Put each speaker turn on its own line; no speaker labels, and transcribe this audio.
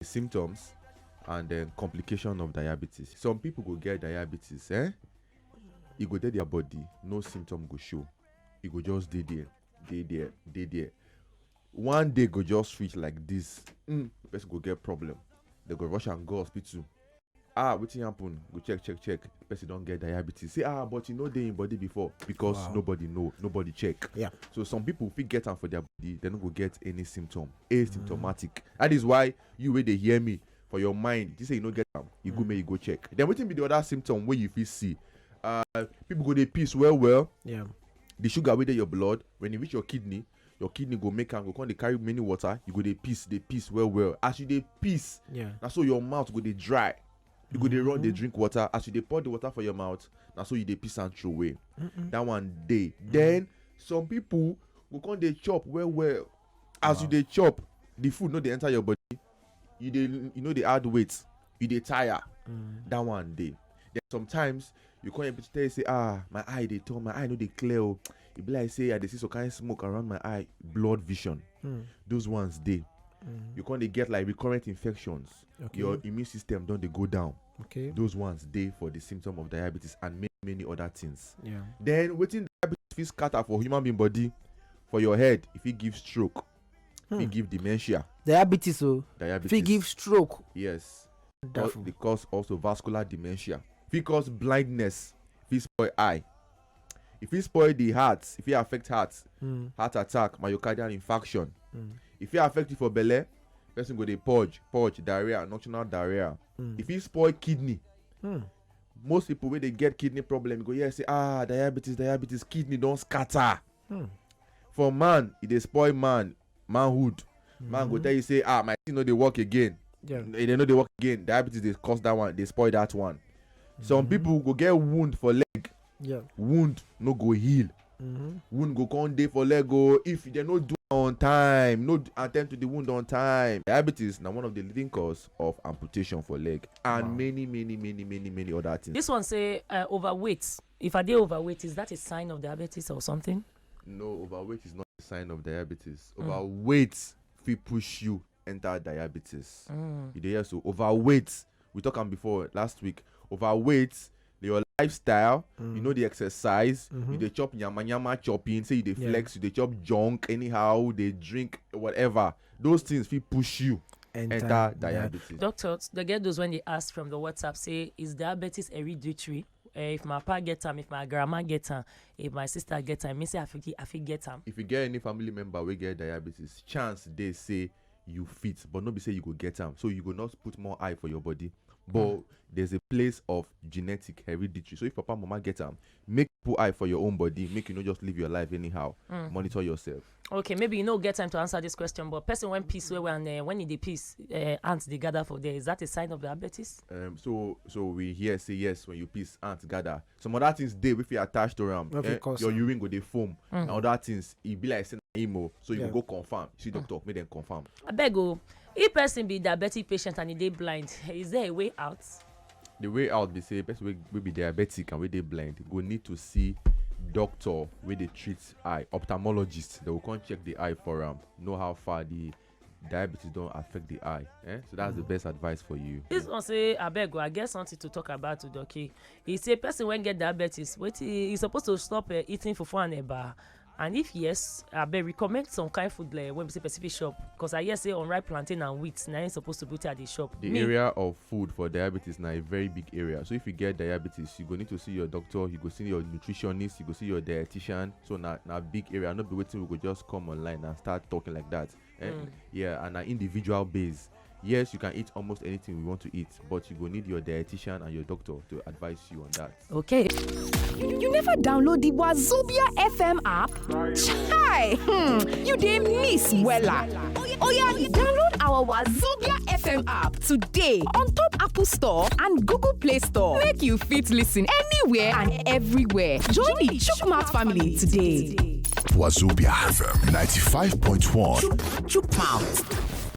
symptoms and then complication of diabetes. Some people go get diabetes, eh? It go dey their body, no symptom go show. It go just dey there. One day go just reach like this. Person go get problem. They go rush and go hospital. Wetin happen? Go check. Person don't get diabetes. Say, but you know they in body before because nobody know, nobody check.
Yeah.
So some people fit get am for their body, they don't go get any symptom, asymptomatic. That is why you wey dey hear me for your mind. You say you no get am, you go make you go check. Then wetin be the other symptom where you fit see? People go dey piss well.
Yeah.
The sugar wey dey your blood when e reach your kidney go make am go come dey carry many water. You go dey piss well. As you dey piss, na so your mouth go dey dry. You go dey run, dey drink water. As you dey pour the water for your mouth, na so you dey piss and throw away. That one dey. Then some people go come dey chop well. As you dey chop, the food no dey enter your body. You know dey add weight. You dey tire. That one dey. Then sometimes you come able to tell you say, my eye dey turn, my eye no dey clear. E be like say I dey see some kind smoke around my eye. Blood vision. Those ones dey. You can't get like recurrent infections. Okay. Your immune system don't they go down.
Okay.
Those ones dey for the symptom of diabetes and many other things.
Yeah.
Then waiting diabetes fit scatter for human being body. For your head, if it gives stroke, if it give dementia.
Diabetes.
Diabetes.
If it give stroke.
Yes. It cause also vascular dementia. If it cause blindness, if it spoil eye. If it spoil the heart, if it affect heart attack, myocardial infarction. If it affect you for belle, person go dey purge, diarrhea, nocturnal diarrhea. If it spoil kidney, most people when they get kidney problem go say diabetes, kidney don't scatter. For man, it dey spoil manhood. Man go tell you say my thing no dey work again. They know they work again. Diabetes they cause that one, they spoil that one. Some people go get wound for leg. Wound no go heal. Wound go come dey for leg if they no do on time, no attend to the wound on time. Diabetes now one of the leading cause of amputation for leg and many other things.
This one say overweight. If I dey overweight, is that a sign of diabetes or something?
No, overweight is not a sign of diabetes. Overweight fit push you enter diabetes. You dey hear? So overweight, we talked on before last week. Overweight, your lifestyle, you know the exercise, you dey chop nyama chopping, say you dey flex, you dey chop junk anyhow, they drink whatever. Those things fit push you enter diabetes.
Doctors, they get those when they ask from the WhatsApp, say, is diabetes hereditary? If my papa get them, if my grandma get them, if my sister get them, me say I fit get them.
If you get any family member we get diabetes, chance they say you fit, but not be say you go get them. So you go not put more eye for your body. But there's a place of genetic hereditary. So if papa mama get them, make put eye for your own body. Make you not just live your life anyhow. Monitor yourself.
Okay, maybe you know get time to answer this question, but person when peace when you dey peace, ants they gather for there. Is that a sign of diabetes?
So we hear say yes when you peace ants gather. Some other things they if you attached to them, your urine go dey foam. And other things it be like saying emo, so you go confirm. See doctor, make them confirm.
I beg you. If person be diabetic patient and they blind, is there a way out?
The way out be say person will be diabetic and we they blind go need to see doctor where they treat eye, ophthalmologist. They will come check the eye for know how far the diabetes don't affect the eye. So that's the best advice for you.
This one say I beg you, I get something to talk about today. Okay, he say person when get diabetes, he's supposed to stop eating fufu and eba. And if yes, I better recommend some kind of food like when we say specific shop. Because I say unripe plantain and wheat, now ain't supposed to put it at the shop.
The area of food for diabetes now a very big area. So if you get diabetes, you go need to see your doctor, you go see your nutritionist, you go see your dietitian. So now big area. Not be waiting, we go just come online and start talking like that. Yeah, and an individual base. Yes, you can eat almost anything we want to eat, but you go need your dietitian and your doctor to advise you on that.
Okay.
You never download the Wazobia FM app? Chai! You dey miss wella. Oh yeah, download our Wazobia FM app today on top Apple Store and Google Play Store. Make you fit listen anywhere and everywhere. Join the Chookmouth family today.
Wazobia FM 95.1.
Chookmouth.